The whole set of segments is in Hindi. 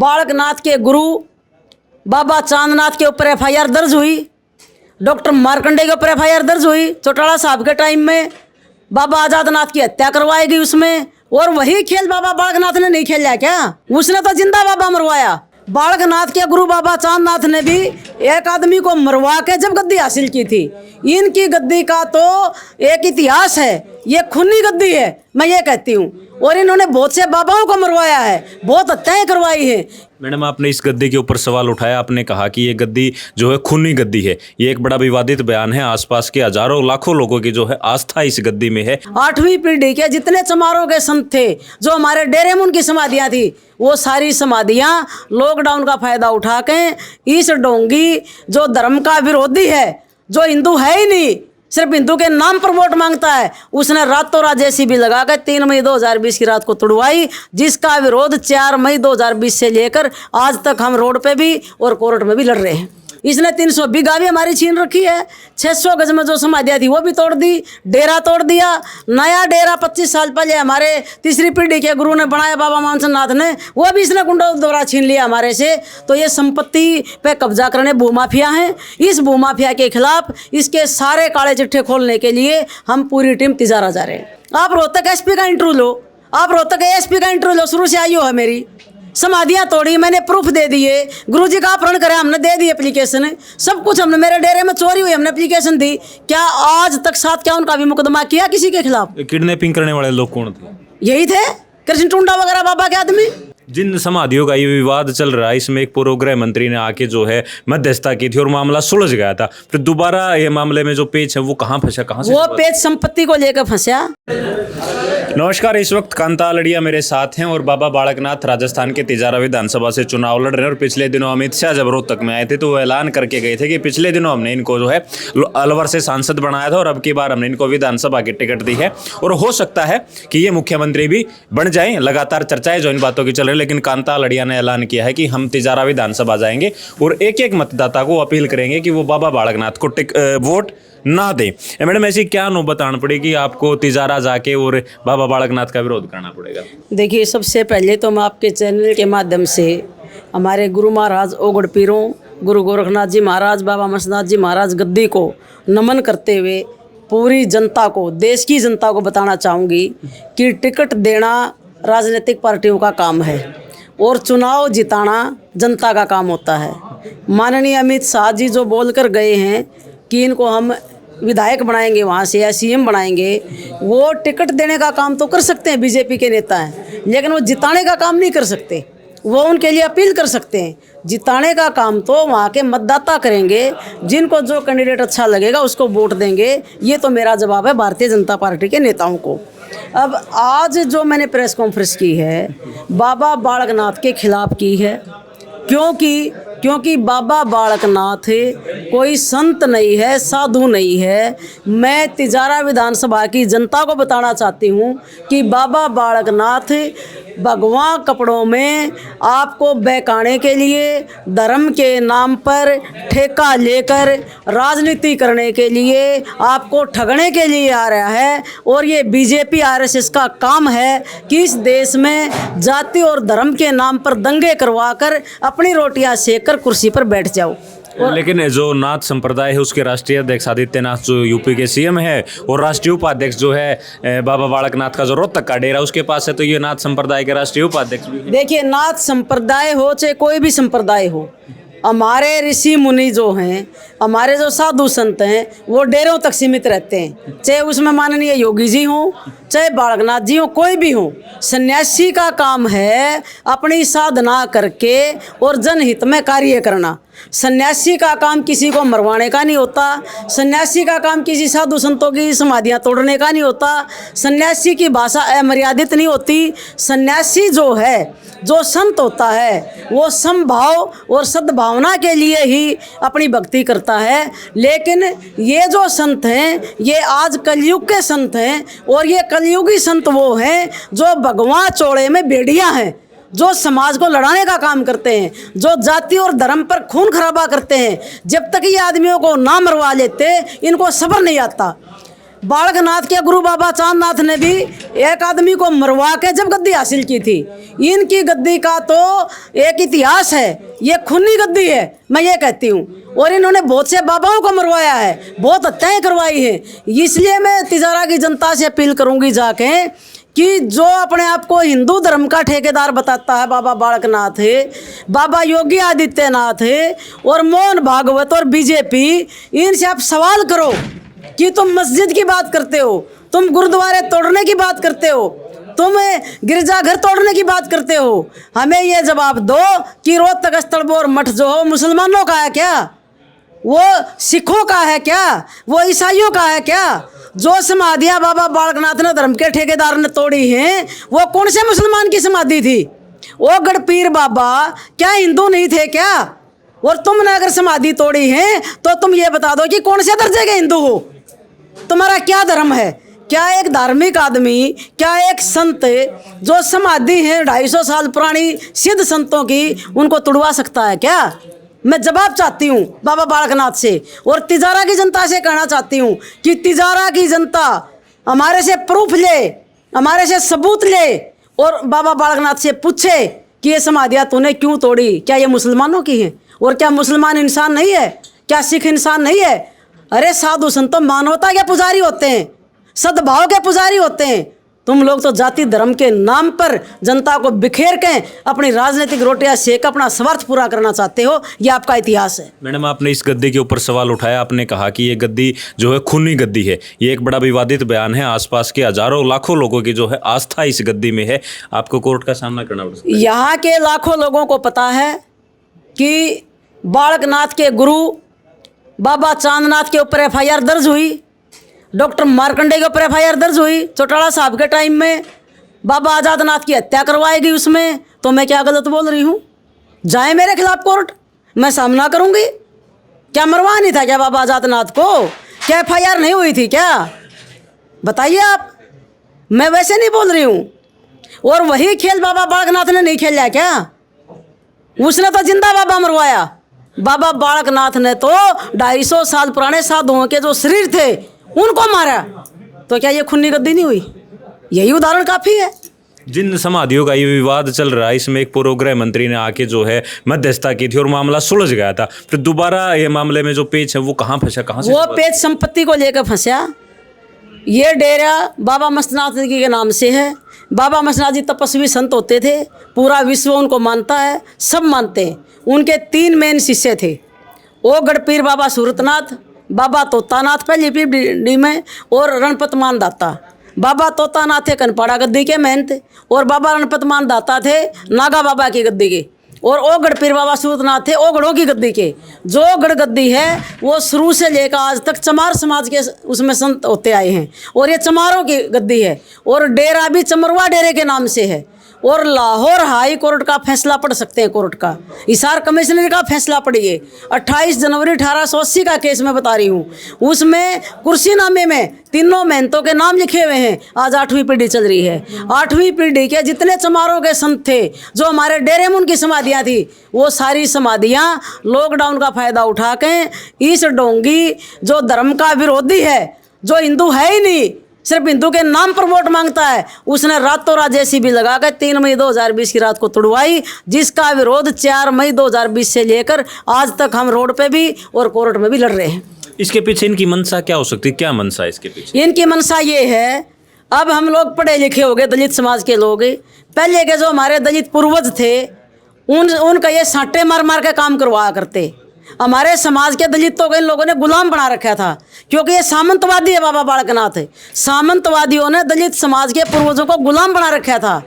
बालकनाथ के गुरु बाबा चांदनाथ के ऊपर एफआईआर दर्ज हुई, डॉक्टर मार्कंडे के ऊपर एफआईआर दर्ज हुई। चौटाला साहब के टाइम में बाबा आजादनाथ की हत्या करवाई गई उसमें, और वही खेल बाबा बालकनाथ ने नहीं खेला क्या? उसने तो जिंदा बाबा मरवाया। बालकनाथ के गुरु बाबा चांदनाथ ने भी एक आदमी को मरवा के जब गद्दी हासिल की थी। इनकी गद्दी का तो एक इतिहास है, ये खूनी गद्दी है, मैं ये कहती हूँ। और इन्होंने बहुत से बाबाओं को मरवाया है, बहुत हत्याएं करवाई है। मैडम, आपने इस गद्दी के ऊपर सवाल उठाया, आपने कहा कि ये गद्दी जो है खूनी गद्दी है। ये एक बड़ा विवादित बयान है। आसपास के हजारों लाखों लोगों की जो है आस्था इस गद्दी में है। 8वीं पीढ़ी के जितने चमारों के संत थे, जो हमारे डेरे में उनकी समाधियां थी, वो सारी समाधियां लॉकडाउन का फायदा उठा के इस ढोंगी जो धर्म का विरोधी है, जो हिंदू है ही नहीं, सिर्फ हिंदू के नाम पर वोट मांगता है, उसने रातों रात जेसीबी लगाकर 3 मई 2020 की रात को तुड़वाई, जिसका विरोध 4 मई 2020 से लेकर आज तक हम रोड पे भी और कोर्ट में भी लड़ रहे हैं। इसने 300 बीघा भी हमारी छीन रखी है। 600 गज में जो समाधियाँ थी वो भी तोड़ दी, डेरा तोड़ दिया। नया डेरा 25 साल पहले हमारे तीसरी पीढ़ी के गुरु ने बनाया बाबा मानसनाथ ने, वो भी इसने गुंडों द्वारा छीन लिया हमारे से। तो ये संपत्ति पे कब्जा करने भूमाफिया हैं। इस भूमाफिया के खिलाफ इसके सारे काले चिट्ठे खोलने के लिए हम पूरी टीम तिजारा जा रहे हैं। आप रोहतक एसपी का इंटरव्यू लो, आप रोहतक एसपी का इंटरव्यू लो, शुरू से आई हो है मेरी। समाधियाँ तोड़ी, मैंने प्रूफ दे दिए। गुरुजी का अपहरण करे, हमने दे दी एप्लीकेशन, सब कुछ हमने। मेरे डेरे में चोरी हुई, हमने एप्लीकेशन दी। क्या आज तक साथ क्या उनका भी मुकदमा किया किसी के खिलाफ? किडनैपिंग करने वाले लोग कौन थे? यही थे कृष्ण टुंडा वगैरह बाबा के आदमी। जिन समाधियों का ये विवाद चल रहा है, इसमें एक पूर्व गृह मंत्री ने आके जो है मध्यस्थता की थी और मामला सुलझ गया था। फिर दोबारा ये मामले में जो पेच है वो कहाँ फंसा, कहाँ से? वो पेच संपत्ति को लेकर फंसा। नमस्कार, इस वक्त कांता आलड़िया मेरे साथ हैं और बाबा बालकनाथ राजस्थान के तिजारा विधानसभा से चुनाव लड़ रहे हैं। और पिछले दिनों अमित शाह जब रोहतक में आए थे तो वो ऐलान करके गए थे कि पिछले दिनों हमने इनको जो है अलवर से सांसद बनाया था और अब की बार हमने इनको विधानसभा की टिकट दी है और हो सकता है कि ये मुख्यमंत्री भी बन जाएं। लगातार चर्चाएं जो इन बातों की चल रही है, लेकिन कांता आलड़िया ने ऐलान किया है कि हम तिजारा विधानसभा जाएंगे और एक एक मतदाता को अपील करेंगे कि वो बाबा बालकनाथ को वोट ना दें। मैडम, ऐसी क्या नौबत आना पड़ेगी आपको तिजारा जाके और बाबा बालकनाथ का विरोध करना पड़ेगा? देखिए, सबसे पहले तो मैं आपके चैनल के माध्यम से हमारे गुरु महाराज ओगड़ पीरों, गुरु गोरखनाथ जी महाराज, बाबा मसनाथ जी महाराज गद्दी को नमन करते हुए पूरी जनता को, देश की जनता को बताना चाहूँगी कि टिकट देना राजनीतिक पार्टियों का काम है और चुनाव जिताना जनता का काम होता है। माननीय अमित शाह जी जो बोल कर गए हैं कि इनको हम विधायक बनाएंगे वहाँ से या सीएम बनाएंगे, वो टिकट देने का काम तो कर सकते हैं, बीजेपी के नेता हैं, लेकिन वो जिताने का काम नहीं कर सकते। वो उनके लिए अपील कर सकते हैं, जिताने का काम तो वहाँ के मतदाता करेंगे। जिनको जो कैंडिडेट अच्छा लगेगा उसको वोट देंगे। ये तो मेरा जवाब है भारतीय जनता पार्टी के नेताओं को। अब आज जो मैंने प्रेस कॉन्फ्रेंस की है बाबा बालकनाथ के खिलाफ की है, क्योंकि बाबा बालकनाथ कोई संत नहीं है, साधु नहीं है। मैं तिजारा विधानसभा की जनता को बताना चाहती हूँ कि बाबा बालकनाथ भगवा कपड़ों में आपको बहकाने के लिए, धर्म के नाम पर ठेका लेकर राजनीति करने के लिए, आपको ठगने के लिए आ रहा है। और ये बीजेपी आरएसएस का काम है कि इस देश में जाति और धर्म के नाम पर दंगे करवाकर अपनी रोटियां सेक कर कुर्सी पर बैठ जाओ। लेकिन जो नाथ संप्रदाय है उसके राष्ट्रीय अध्यक्ष आदित्यनाथ जो यूपी के सीएम है और राष्ट्रीय उपाध्यक्ष जो है बाबा बालकनाथ का जो रोहतक का डेरा उसके पास है, तो ये नाथ संप्रदाय के राष्ट्रीय उपाध्यक्ष भी है। देखिए, नाथ संप्रदाय हो चाहे कोई भी संप्रदाय हो, हमारे ऋषि मुनि जो हैं, हमारे जो साधु संत हैं, वो डेरों तक सीमित रहते हैं। चाहे उसमें माननीय योगी जी हों, चाहे बालकनाथ जी हों, कोई भी हो। सन्यासी का काम है अपनी साधना करके और जनहित में कार्य करना। सन्यासी का काम किसी को मरवाने का नहीं होता। सन्यासी का काम किसी साधु संतों की समाधियाँ तोड़ने का नहीं होता। सन्यासी की भाषा अमर्यादित नहीं होती। सन्यासी जो है, जो संत होता है, वो समभाव और सद्भावना के लिए ही अपनी भक्ति करता है। लेकिन ये जो संत हैं, ये आज कलयुग के संत हैं और ये कलयुगी संत वो हैं जो भगवान चौड़े में भेड़िया हैं, जो समाज को लड़ाने का काम करते हैं, जो जाति और धर्म पर खून खराबा करते हैं। जब तक ये आदमियों को ना मरवा लेते, इनको सब्र नहीं आता। बालकनाथ के गुरु बाबा चांदनाथ ने भी एक आदमी को मरवा के जब गद्दी हासिल की थी। इनकी गद्दी का तो एक इतिहास है, ये खूनी गद्दी है, मैं ये कहती हूँ। और इन्होंने बहुत से बाबाओं को मरवाया है, बहुत हत्याएं करवाई हैं। इसलिए मैं तिजारा की जनता से अपील करूँगी जाके कि जो अपने आप को हिंदू धर्म का ठेकेदार बताता है, बाबा बालकनाथ है, बाबा योगी आदित्यनाथ है और मोहन भागवत और बीजेपी, इनसे आप सवाल करो कि तुम मस्जिद की बात करते हो, तुम गुरुद्वारे तोड़ने की बात करते हो, तुम गिरजाघर तोड़ने की बात करते हो। हमें ये जवाब दो कि रोहतक स्थलबोर मठ जो हो मुसलमानों का है क्या, वो सिखों का है क्या, वो ईसाइयों का है क्या? जो समाधियाँ बाबा बालकनाथ ने धर्म के ठेकेदार ने तोड़ी हैं, वो कौन से मुसलमान की समाधि थी? वो गढ़पीर बाबा क्या हिंदू नहीं थे क्या? और तुमने अगर समाधि तोड़ी है तो तुम ये बता दो कि कौन से दर्जे के हिंदू हो, तुम्हारा क्या धर्म है? क्या एक धार्मिक आदमी, क्या एक संत जो समाधि है 250 साल पुरानी सिद्ध संतों की, उनको तुड़वा सकता है क्या? मैं जवाब चाहती हूँ बाबा बालकनाथ से और तिजारा की जनता से कहना चाहती हूँ कि तिजारा की जनता हमारे से प्रूफ ले, हमारे से सबूत ले और बाबा बालकनाथ से पूछे कि ये समाधियाँ तूने क्यों तोड़ी, क्या ये मुसलमानों की हैं? और क्या मुसलमान इंसान नहीं है? क्या सिख इंसान नहीं है? अरे साधु संत मानवता के पुजारी होते हैं, सद्भाव के पुजारी होते हैं। तुम लोग तो जाति धर्म के नाम पर जनता को बिखेर के अपनी राजनीतिक रोटियां सेक अपना स्वार्थ पूरा करना चाहते हो। ये आपका इतिहास है। मैडम, आपने इस गद्दी के ऊपर सवाल उठाया, आपने कहा कि ये गद्दी जो है खूनी गद्दी है। ये एक बड़ा विवादित बयान है। आसपास के हजारों लाखों लोगों की जो है आस्था इस गद्दी में है। आपको कोर्ट का सामना करना पड़ सकता है। यहाँ के लाखों लोगों को पता है कि बालकनाथ के गुरु बाबा चांदनाथ के ऊपर FIR दर्ज हुई, डॉक्टर मार्कंडे के ऊपर FIR दर्ज हुई, चौटाला साहब के टाइम में बाबा आजादनाथ की हत्या करवाई गई उसमें। तो मैं क्या गलत बोल रही हूँ? जाए मेरे खिलाफ कोर्ट, मैं सामना करूँगी। क्या मरवा नहीं था क्या बाबा आजादनाथ को? क्या FIR नहीं हुई थी क्या? बताइए आप। मैं वैसे नहीं बोल रही हूँ। और वही खेल बाबा बालकनाथ ने नहीं खेला क्या? उसने तो जिंदा बाबा मरवाया। बाबा बालकनाथ ने तो 250 साल पुराने साधुओं के जो शरीर थे उनको मारा। तो क्या ये खूनी गद्दी नहीं हुई? यही उदाहरण काफ़ी है। जिन समाधियों का ये विवाद चल रहा है, इसमें एक पूर्व गृह मंत्री ने आके जो है मध्यस्थता की थी और मामला सुलझ गया था। फिर दोबारा ये मामले में जो पेच है वो कहाँ फंसा, कहाँ से? वो पेच संपत्ति को लेकर फंसा। ये डेरा बाबा मस्तनाथ जी के नाम से है। बाबा मस्तनाथ जी तपस्वी संत होते थे, पूरा विश्व उनको मानता है, सब मानते हैं। उनके 3 मेन शिष्य थे, वो गढ़पीर बाबा सूरतनाथ, बाबा तोतानाथ पहली पीढ़ी में और रणपत मान दाता। बाबा तोतानाथ थे कनपाड़ा गद्दी के महंत और बाबा रणपत मान दाता थे नागा बाबा की गद्दी के, और ओ गढ़पीर बाबा सूरतनाथ थे ओगढ़ों की गद्दी के। जो गढ़ गद्दी है वो शुरू से लेकर आज तक चमार समाज के उसमें संत होते आए हैं और ये चमारों की गद्दी है। और डेरा भी चमरवा डेरे के नाम से है। और लाहौर हाई कोर्ट का फैसला पढ़ सकते हैं, कोर्ट का हिसार कमिश्नर का फैसला पढ़िए। 28 जनवरी 1880 का केस मैं बता रही हूँ। उसमें कुर्सीनामे में तीनों महंतों के नाम लिखे हुए हैं। आज 8वीं पीढ़ी चल रही है। 8वीं पीढ़ी के जितने चमारों के संत थे जो हमारे डेरे में उनकी समाधियाँ थी, वो सारी समाधियाँ लॉकडाउन का फ़ायदा उठा के इस डोंगी जो धर्म का विरोधी है, जो हिंदू है ही नहीं, सिर्फ हिंदू के नाम पर वोट मांगता है, उसने रातों रात JCB लगा कर 3 मई 2020 की रात को तुड़वाई, जिसका विरोध 4 मई 2020 से लेकर आज तक हम रोड पे भी और कोर्ट में भी लड़ रहे हैं। इसके पीछे इनकी मंशा क्या हो सकती है? क्या मंशा है इसके पीछे? इनकी मंशा ये है, अब हम लोग पढ़े लिखे हो गए, दलित समाज के लोग, पहले के जो हमारे दलित पूर्वज थे उनका ये साँटे मार मार के काम करवाया करते। हमारे समाज के दलितों को इन लोगों ने गुलाम बना रखा था, क्योंकि ये सामंतवादी है। बाबा बालकनाथ सामंतवादियों ने दलित समाज के पूर्वजों को गुलाम बना रखा था।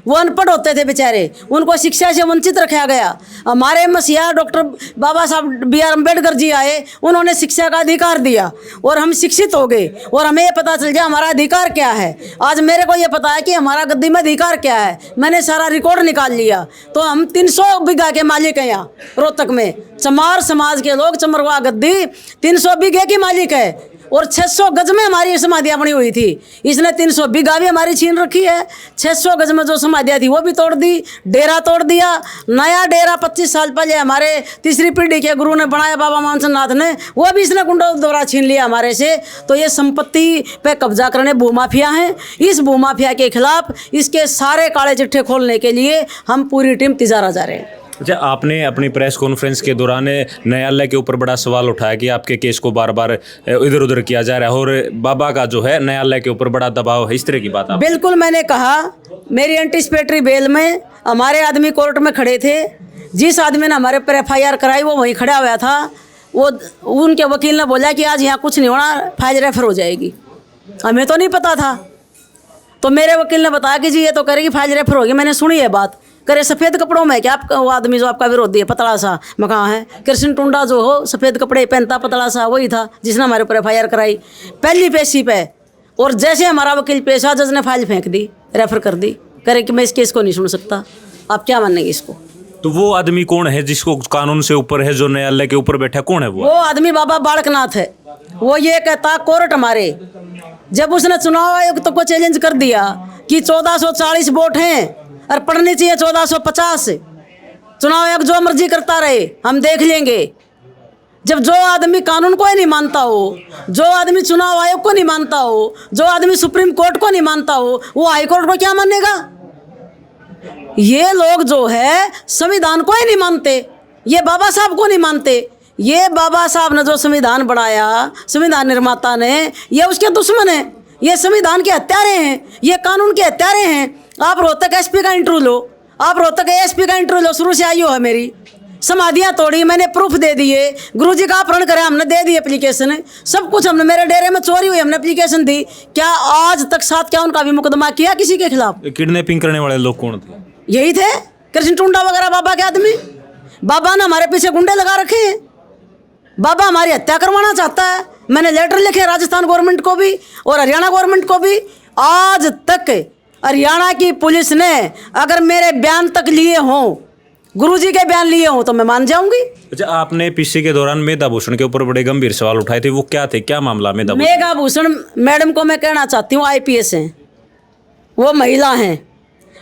वो अनपढ़ होते थे बेचारे, उनको शिक्षा से वंचित रखा गया। हमारे मसीहा डॉक्टर बाबा साहब BR अम्बेडकर जी आए, उन्होंने शिक्षा का अधिकार दिया और हम शिक्षित हो गए और हमें ये पता चल गया हमारा अधिकार क्या है। आज मेरे को ये पता है कि हमारा गद्दी में अधिकार क्या है। मैंने सारा रिकॉर्ड निकाल लिया। तो हम 300 बीघा के मालिक हैं। यहाँ रोहतक में चमार समाज के लोग, चमरवा गद्दी 300 बीघे की मालिक है। और 600 गज में हमारी समाधियाँ बनी हुई थी। इसने 300 बीघा भी हमारी छीन रखी है। 600 गज में जो समाधियाँ थी वो भी तोड़ दी, डेरा तोड़ दिया। नया डेरा 25 साल पहले हमारे तीसरी पीढ़ी के गुरु ने बनाया, बाबा मानसिंह नाथ ने, वो भी इसने गुंडों द्वारा छीन लिया हमारे से। तो ये संपत्ति पे कब्जा करने भूमाफिया हैं। इस भूमाफिया के खिलाफ इसके सारे काले चिट्ठे खोलने के लिए हम पूरी टीम तिजारा जा रहे हैं। अच्छा, आपने अपनी प्रेस कॉन्फ्रेंस के दौरान न्यायालय के ऊपर बड़ा सवाल उठाया कि आपके केस को बार बार इधर उधर किया जा रहा है और बाबा का जो है न्यायालय के ऊपर बड़ा दबाव है, इस तरह की बात आप? बिल्कुल, मैंने कहा मेरी एंटीसिपेटरी बेल में हमारे आदमी कोर्ट में खड़े थे। जिस आदमी ने हमारे पर FIR कराई वो वहीं खड़ा हुआ था। वो उनके वकील ने बोला कि आज यहाँ कुछ नहीं होना, फाइल रेफर हो जाएगी। हमें तो नहीं पता था। तो मेरे वकील ने बताया कि जी ये तो करेगी, फाइल रेफर होगी। मैंने सुनी है बात। करे सफ़ेद कपड़ों में क्या आपका वो आदमी जो आपका विरोधी है, पतला सा, मैं कहाँ है? कृष्ण टुंडा जो हो सफ़ेद कपड़े पहनता पतला सा, वही था जिसने हमारे ऊपर FIR कराई पहली पेशी पे। और जैसे हमारा वकील पेश हुआ, जज ने फाइल फेंक दी, रेफर कर दी, करे कि मैं इस केस को नहीं सुन सकता। आप क्या मानेंगे इसको? तो वो आदमी कौन है जिसको कानून से ऊपर है, जो न्यायालय के ऊपर बैठा, कौन है वो? आदमी बाबा बालकनाथ है। वो ये कहता कोर्ट हमारे, जब उसने चुनाव आयोग को चैलेंज कर दिया कि 1440 वोट हैं और पढ़नी चाहिए 1450, चुनाव आयोग जो मर्जी करता रहे, हम देख लेंगे। जब जो आदमी कानून को ही नहीं मानता हो, जो आदमी चुनाव आयोग को नहीं मानता हो, जो आदमी सुप्रीम कोर्ट को नहीं मानता हो, वो हाई कोर्ट को क्या मानेगा? ये लोग जो है संविधान को ही नहीं मानते, ये बाबा साहब को नहीं मानते। ये बाबा साहब ने जो संविधान बनाया, संविधान निर्माता ने, ये उसके दुश्मन हैं। ये संविधान के हत्यारे हैं, ये कानून के हत्यारे हैं। आप रोहतक SP का इंटरव्यू लो, आप रोहतक ASP का इंटरव्यू लो, शुरू से आई हो है मेरी। समाधियाँ तोड़ी, मैंने प्रूफ दे दिए। गुरुजी का अपहरण करे, हमने दे दी एप्लीकेशन, सब कुछ हमने। मेरे डेरे में चोरी हुई, हमने एप्लीकेशन दी। क्या आज तक 7 क्या उनका भी मुकदमा किया किसी के खिलाफ? किडनैपिंग करने वाले लोग कौन थे? यही थे कृष्ण टुंडा वगैरह, बाबा के आदमी। बाबा ने हमारे पीछे गुंडे लगा रखे हैं। बाबा हमारी हत्या करवाना चाहता है। मैंने लेटर लिखे राजस्थान गवर्नमेंट को भी और हरियाणा गवर्नमेंट को भी। आज तक हरियाणा की पुलिस ने अगर मेरे बयान तक लिए हों, गुरुजी के बयान लिए हों, तो मैं मान जाऊंगी। अच्छा, आपने पीसी के दौरान मेधा भूषण के ऊपर बड़े गंभीर सवाल उठाए थे, वो क्या थे, क्या मामला? मेधा भूषण मैडम को मैं कहना चाहती हूँ, IPS हैं, वो महिला हैं।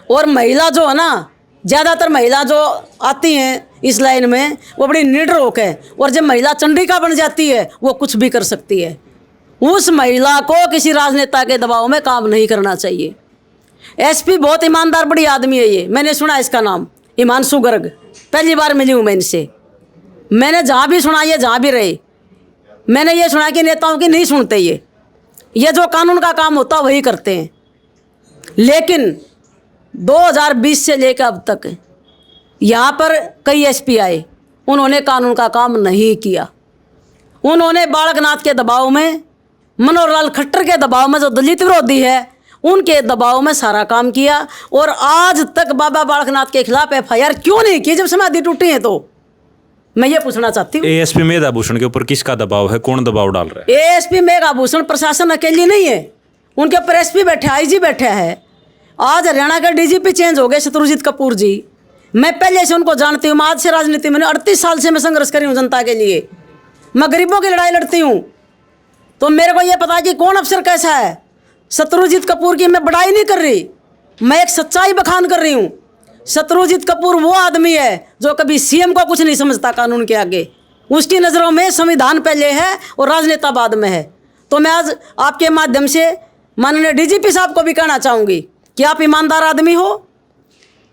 और महिला जो है ना, ज़्यादातर महिला जो आती हैं इस लाइन में, वो बड़ी निर्डर है। और जब महिला चंडिका बन जाती है, वो कुछ भी कर सकती है। उस महिला को किसी राजनेता के दबाव में काम नहीं करना चाहिए। SP बहुत ईमानदार बड़ी आदमी है ये, मैंने सुना इसका नाम हिमांशु गर्ग, पहली बार मिली हूँ मैं इनसे। मैंने जहाँ भी सुना, ये जहाँ भी रहे, मैंने ये सुना कि नेताओं की नहीं सुनते, ये जो कानून का काम होता वही करते हैं। लेकिन 2020 से लेकर अब तक यहाँ पर कई SP आए, उन्होंने कानून का काम नहीं किया। उन्होंने बालकनाथ के दबाव में, मनोहर लाल खट्टर के दबाव में, जो दलित विरोधी है, उनके दबाव में सारा काम किया। और आज तक बाबा बालकनाथ के खिलाफ FIR क्यों नहीं की जब समाधि टूटी है? तो मैं ये पूछना चाहती हूँ। ASP मेधा भूषण के ऊपर किसका दबाव है, कौन दबाव डाल रहा है? ASP मेधा भूषण प्रशासन अकेली नहीं है, उनके ऊपर SP बैठे, IG बैठे है। आज हरियाणा का DGP चेंज हो गए, शत्रुजीत कपूर जी। मैं पहले से उनको जानती हूँ, आज से राजनीति में 38 साल से मैं संघर्ष करी हूँ जनता के लिए। मैं गरीबों की लड़ाई लड़ती हूँ, तो मेरे को ये पता है कि कौन अफसर कैसा है। शत्रुजीत कपूर की मैं बड़ाई नहीं कर रही, मैं एक सच्चाई बखान कर रही हूँ। शत्रुजीत कपूर वो आदमी है जो कभी CM को कुछ नहीं समझता कानून के आगे। उसकी नज़रों में संविधान पहले है और राजनेता बाद में है। तो मैं आज आपके माध्यम से माननीय DGP साहब को भी कहना चाहूँगी कि आप ईमानदार आदमी हो।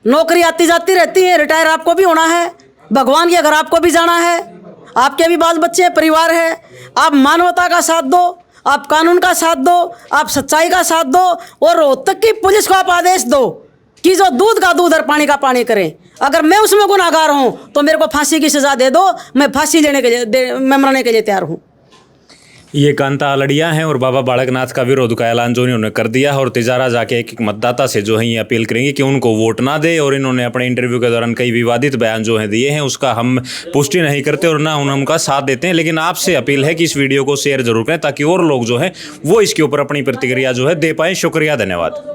नौकरी आती जाती रहती है, रिटायर आपको भी होना है, भगवान के घर आपको भी जाना है, आपके भी बाल बच्चे परिवार है। आप मानवता का साथ दो, आप कानून का साथ दो, आप सच्चाई का साथ दो। और रोहतक की पुलिस को आप आदेश दो कि जो दूध का दूध और पानी का पानी करें। अगर मैं उसमें गुनाहगार हूँ तो मेरे को फांसी की सज़ा दे दो, मैं फांसी लेने के लिए, मैं मरने के लिए तैयार हूँ। ये कांता आलड़िया हैं और बाबा बालकनाथ का विरोध का ऐलान जो इन्होंने कर दिया है और तिजारा जाके एक मतदाता से जो है ये अपील करेंगे कि उनको वोट ना दे। और इन्होंने अपने इंटरव्यू के दौरान कई विवादित बयान जो हैं दिए हैं, उसका हम पुष्टि नहीं करते और ना उनका साथ देते हैं। लेकिन आपसे अपील है कि इस वीडियो को शेयर जरूर करें ताकि और लोग जो हैं वो इसके ऊपर अपनी प्रतिक्रिया जो है दे पाएँ। शुक्रिया, धन्यवाद।